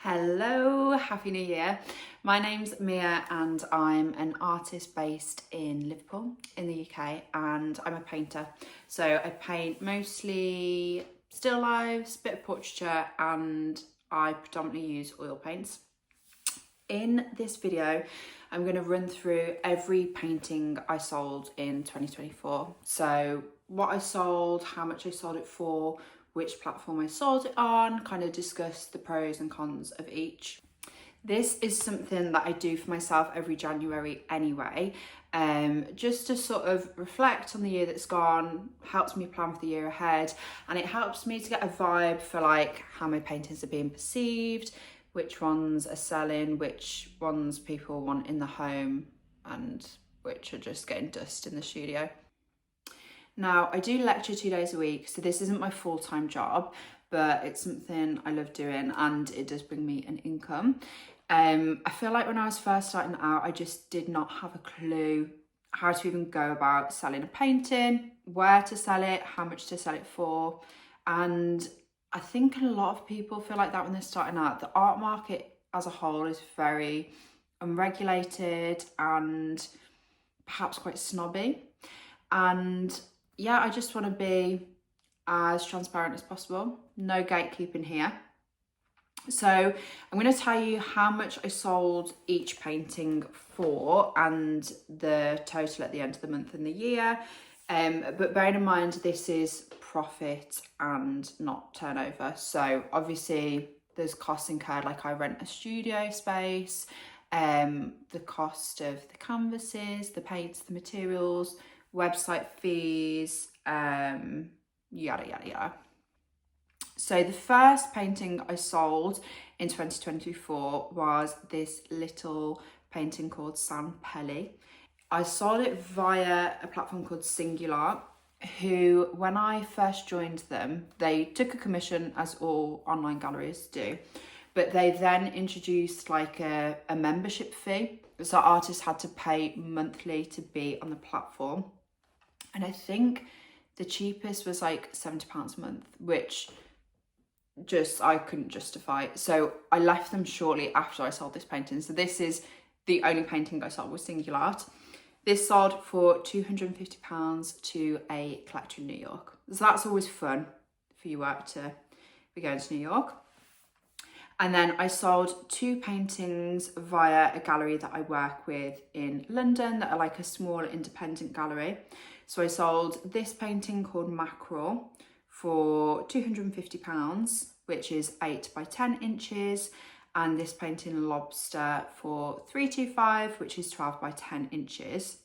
Hello, Happy New Year. My name's Mia and I'm an artist based in Liverpool in the UK, and I'm a painter. So I paint mostly still lifes, bit of portraiture, and I predominantly use oil paints. In this video, I'm going to run through every painting I sold in 2024. So what I sold, how much I sold it for, which platform I sold it on, kind of discuss the pros and cons of each. This is something that I do for myself every January anyway, just to sort of reflect on the year that's gone, helps me plan for the year ahead, and it helps me to get a vibe for like how my paintings are being perceived, which ones are selling, which ones people want in the home, and which are just getting dust in the studio. Now, I do lecture 2 days a week, so this isn't my full-time job, but it's something I love doing and it does bring me an income. I feel like when I was first starting out, I just did not have a clue how to even go about selling a painting, where to sell it, how much to sell it for. And I think a lot of people feel like that when they're starting out. The art market as a whole is very unregulated and perhaps quite snobby. And yeah, I just want to be as transparent as possible. No gatekeeping here. So I'm going to tell you how much I sold each painting for and the total at the end of the month and the year. But bearing in mind, this is profit and not turnover. So obviously there's costs incurred, like I rent a studio space, the cost of the canvases, the paints, the materials, website fees, yada, yada, yada. So the first painting I sold in 2024 was this little painting called San Pelli. I sold it via a platform called Singular, who, when I first joined them, they took a commission, as all online galleries do, but they then introduced like a membership fee. So artists had to pay monthly to be on the platform. And I think the cheapest was like £70 a month, which just I couldn't justify. So I left them shortly after I sold this painting. So this is the only painting I sold with Singular Art. This sold for £250 to a collector in New York. So that's always fun for your work to be going to New York. And then I sold 2 paintings via a gallery that I work with in London that are like a small independent gallery. So I sold this painting called Mackerel for £250, which is 8 by 10 inches, and this painting Lobster for £325, which is 12 by 10 inches.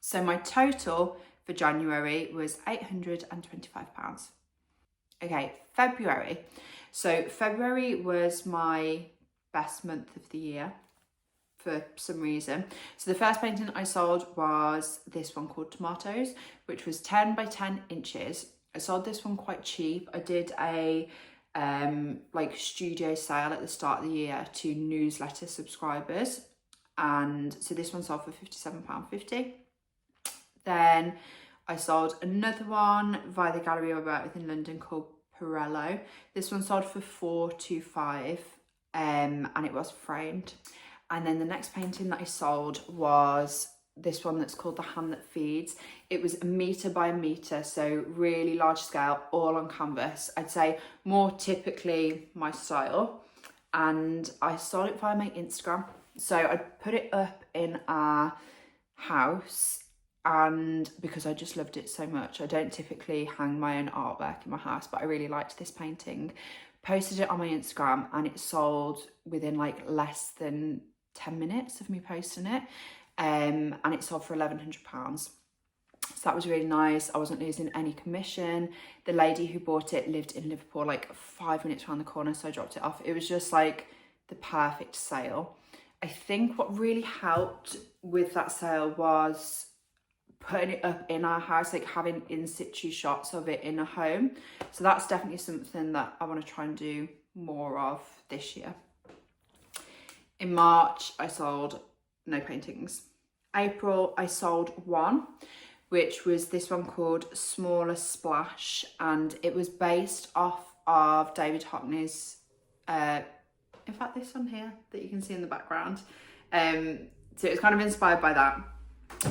So my total for January was £825. Okay, February. So February was my best month of the year for some reason. So the first painting I sold was this one called Tomatoes, which was 10 by 10 inches. I sold this one quite cheap. I did a like studio sale at the start of the year to newsletter subscribers, and so this one sold for £57.50. Then I sold another one via the gallery I work with in London called Pirello. This one sold for £425, and it was framed. And then the next painting that I sold was this one that's called The Hand That Feeds. It was 1 metre by 1 metre, so really large scale, all on canvas. I'd say more typically my style. And I sold it via my Instagram. So I put it up in our house, and because I just loved it so much. I don't typically hang my own artwork in my house, but I really liked this painting. Posted it on my Instagram and it sold within like less than 10 minutes of me posting it. And it sold for £1,100. So that was really nice. I wasn't losing any commission. The lady who bought it lived in Liverpool, like 5 minutes around the corner, so I dropped it off. It was just like the perfect sale. I think what really helped with that sale was putting it up in our house, like having in situ shots of it in a home. So that's definitely something that I want to try and do more of this year. In March, I sold no paintings. April, I sold one, which was this one called Smaller Splash, and it was based off of David Hockney's In fact, this one here that you can see in the background. So it's kind of inspired by that.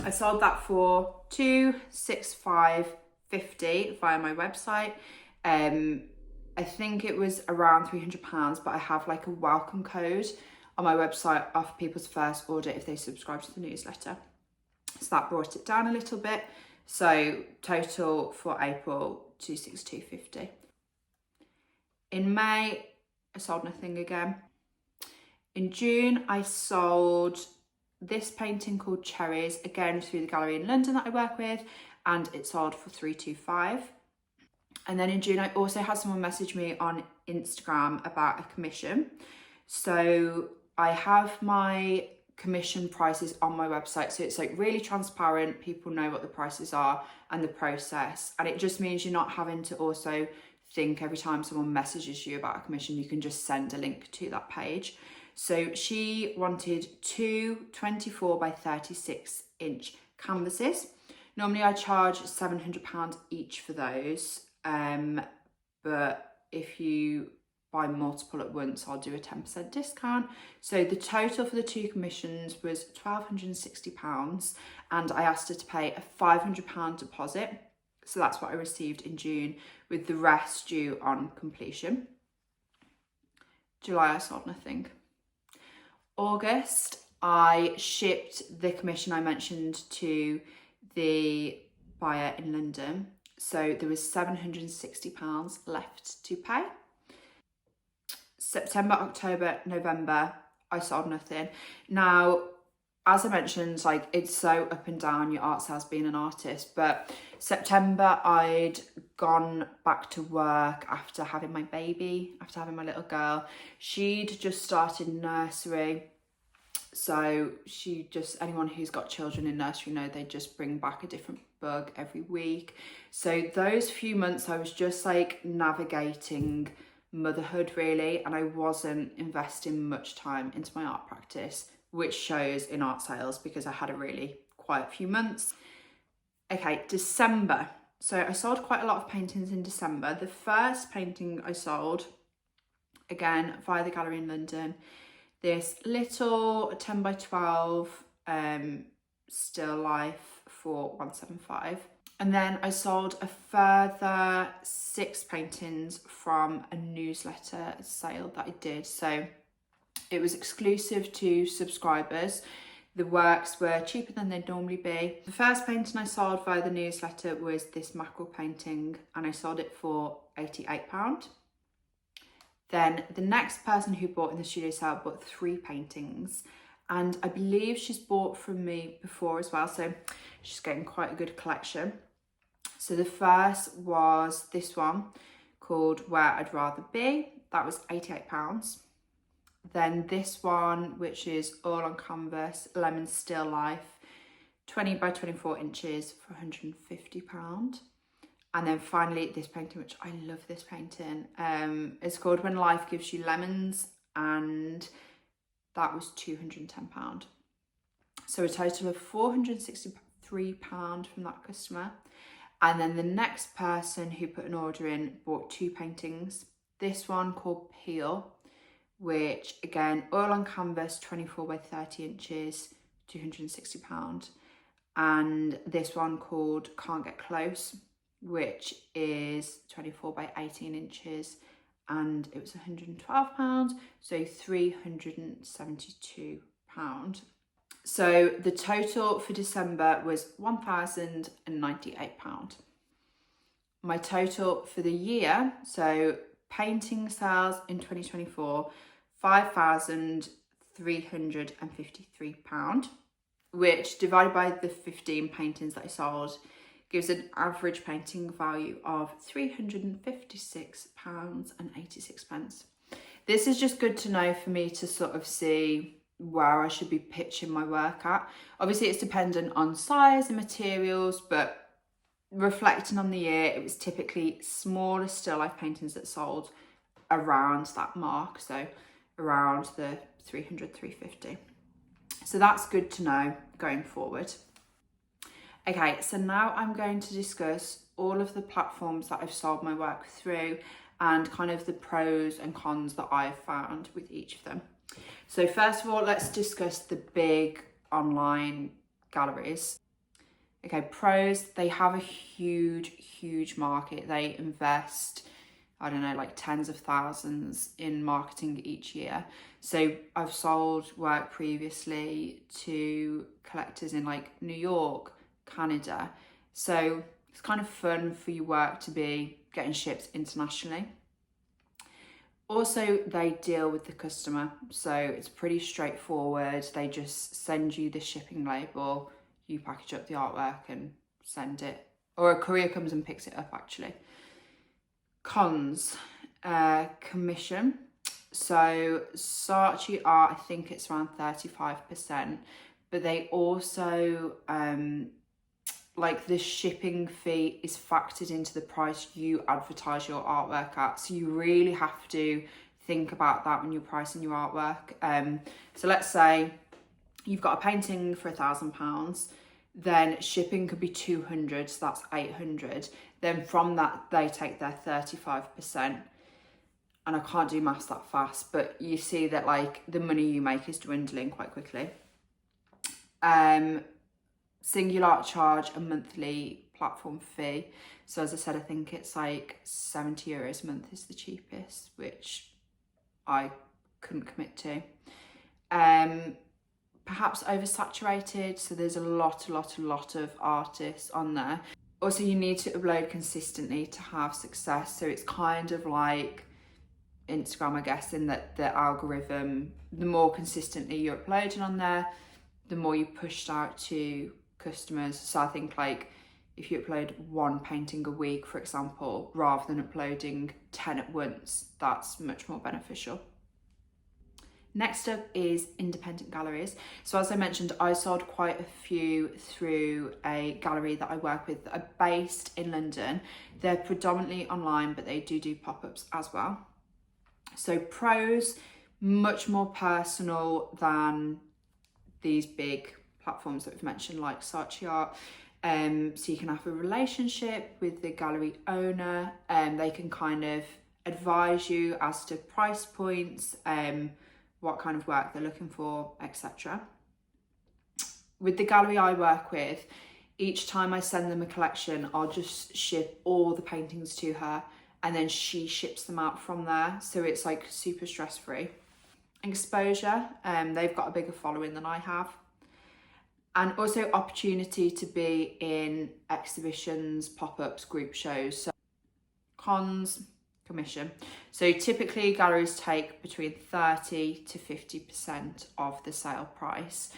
I sold that for $265.50 via my website. I think it was around £300, but I have like a welcome code on my website off people's first order if they subscribe to the newsletter. So that brought it down a little bit. So total for April, $262.50. In May, I sold nothing again. In June, I sold this painting called Cherries, again through the gallery in London that I work with, and it sold for $325. And then in June, I also had someone message me on Instagram about a commission. So I have my commission prices on my website. So it's like really transparent. People know what the prices are and the process. And it just means you're not having to also think every time someone messages you about a commission, you can just send a link to that page. So she wanted two 24 by 36 inch canvases. Normally I charge £700 each for those. But if you buy multiple at once, I'll do a 10% discount. So the total for the two commissions was £1,260, and I asked her to pay a £500 deposit. So that's what I received in June, with the rest due on completion. July, I sold nothing. August, I shipped the commission I mentioned to the buyer in London. So there was £760 left to pay. September, October, November, I sold nothing. Now, as I mentioned, like it's so up and down your art sales being an artist, but September I'd gone back to work after having my baby, after having my little girl. She'd just started nursery. So anyone who's got children in nursery know they just bring back a different bug every week. So those few months I was just like navigating motherhood really, and I wasn't investing much time into my art practice, which shows in art sales because I had a really quiet few months. Okay, December. So I sold quite a lot of paintings in December. The first painting I sold, again via the gallery in London, this little 10 by 12 still life for £175. And then I sold a further 6 paintings from a newsletter sale that I did. So it was exclusive to subscribers. The works were cheaper than they'd normally be. The first painting I sold via the newsletter was this mackerel painting, and I sold it for £88. Then the next person who bought in the studio sale bought 3 paintings, and I believe she's bought from me before as well, so she's getting quite a good collection. So the first was this one called Where I'd Rather Be. That was £88. Then this one, which is all on canvas, Lemon Still Life, 20 by 24 inches for £150. And then finally this painting, which I love this painting, it's called When Life Gives You Lemons, and that was £210. So a total of £463 from that customer. And then the next person who put an order in bought 2 paintings. This one called Peel, which again, oil on canvas, 24 by 30 inches, £260. And this one called Can't Get Close, which is 24 by 18 inches, and it was £112, so £372. So the total for December was £1,098. My total for the year, so painting sales in 2024, £5,353, which divided by the 15 paintings that I sold gives an average painting value of £356.86. This is just good to know for me to sort of see where I should be pitching my work at. Obviously it's dependent on size and materials, but reflecting on the year, it was typically smaller still life paintings that sold around that mark, so around the 300, 350. So that's good to know going forward. Okay, so now I'm going to discuss all of the platforms that I've sold my work through and kind of the pros and cons that I've found with each of them. So first of all, let's discuss the big online galleries. Okay, pros, they have a huge market. They invest, I don't know, like tens of thousands in marketing each year. So I've sold work previously to collectors in like New York, Canada. So it's kind of fun for your work to be getting shipped internationally. Also, they deal with the customer, so it's pretty straightforward. They just send you the shipping label, you package up the artwork and send it, or a courier comes and picks it up actually. Cons, commission. So Saatchi Art, I think it's around 35%, but they also, like the shipping fee is factored into the price you advertise your artwork at. So you really have to think about that when you're pricing your artwork. So let's say you've got a painting for £1,000, then shipping could be 200, so that's 800. Then from that, they take their 35%. And I can't do maths that fast, but you see that like the money you make is dwindling quite quickly. Singular Art charge a monthly platform fee. So as I said, I think it's like €70 a month is the cheapest, which I couldn't commit to. Perhaps oversaturated, so there's a lot of artists on there. Also, you need to upload consistently to have success. So it's kind of like Instagram, I guess, in that the algorithm, the more consistently you're uploading on there, the more you pushed out to customers. So I think like if you upload one painting a week, for example, rather than uploading 10 at once, that's much more beneficial. Next up is independent galleries. So as I mentioned, I sold quite a few through a gallery that I work with that are based in London. They're predominantly online, but they do pop-ups as well. So pros, much more personal than these big platforms that we've mentioned like Saatchi Art. So you can have a relationship with the gallery owner, and they can kind of advise you as to price points, what kind of work they're looking for, etc. With the gallery I work with, each time I send them a collection, I'll just ship all the paintings to her and then she ships them out from there. So it's like super stress-free. Exposure, they've got a bigger following than I have. And also opportunity to be in exhibitions, pop-ups, group shows. So cons, commission. So typically galleries take between 30 to 50% of the sale price.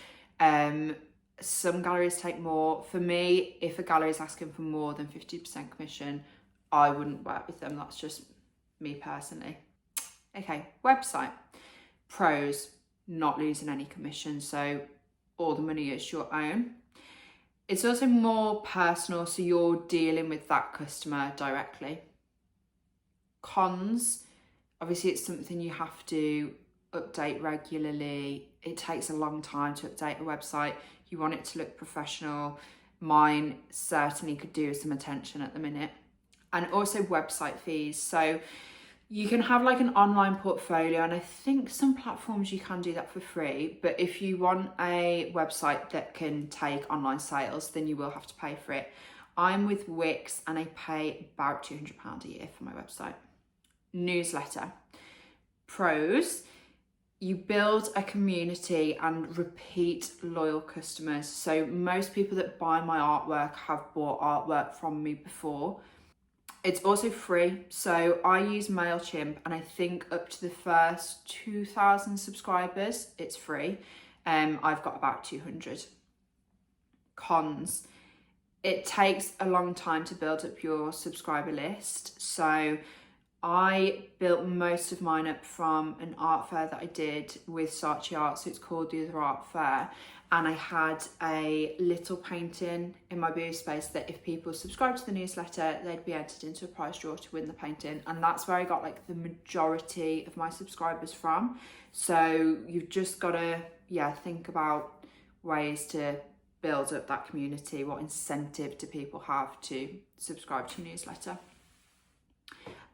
Some galleries take more. For me, if a gallery is asking for more than 50% commission, I wouldn't work with them. That's just me personally. Okay, website. Pros, not losing any commission, so all the money is your own. It's also more personal, so you're dealing with that customer directly. Cons, obviously it's something you have to update regularly. It takes a long time to update a website. You want it to look professional. Mine certainly could do with some attention at the minute. And also website fees. So you can have like an online portfolio, and I think some platforms you can do that for free, but if you want a website that can take online sales, then you will have to pay for it. I'm with Wix and I pay about £200 a year for my website. Newsletter. Pros, you build a community and repeat loyal customers. So most people that buy my artwork have bought artwork from me before. It's also free, so I use MailChimp, and I think up to the first 2,000 subscribers, it's free. I've got about 200. Cons, it takes a long time to build up your subscriber list. So I built most of mine up from an art fair that I did with Saatchi Art, so it's called the Other Art Fair. And I had a little painting in my booth space that if people subscribed to the newsletter, they'd be entered into a prize draw to win the painting. And that's where I got like the majority of my subscribers from. So you've just got to, think about ways to build up that community. What incentive do people have to subscribe to your newsletter?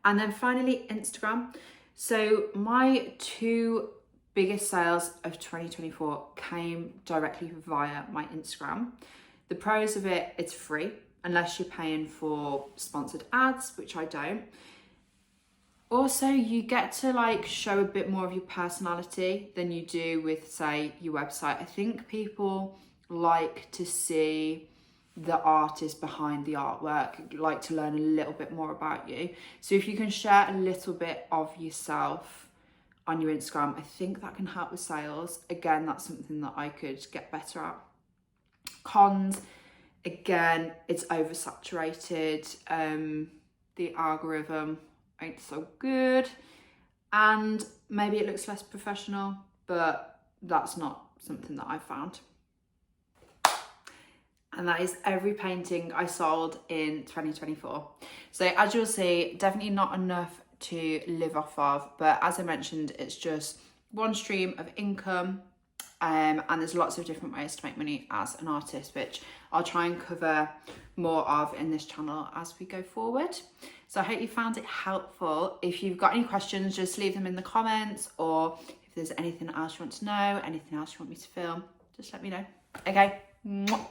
And then finally, Instagram. So my 2 biggest sales of 2024 came directly via my Instagram. The pros of it, it's free unless you're paying for sponsored ads, which I don't. Also, you get to like show a bit more of your personality than you do with, say, your website. I think people like to see the artist behind the artwork, like to learn a little bit more about you. So if you can share a little bit of yourself on your Instagram, I think that can help with sales. Again, that's something that I could get better at. Cons, again, it's oversaturated. The algorithm ain't so good, and maybe it looks less professional, but that's not something that I found. And that is every painting I sold in 2024. So as you'll see, definitely not enough to live off of, but as I mentioned, it's just one stream of income, and there's lots of different ways to make money as an artist, which I'll try and cover more of in this channel as we go forward. So I hope you found it helpful. If you've got any questions, just leave them in the comments, or if there's anything else you want to know, anything else you want me to film, just let me know. Okay. Mwah.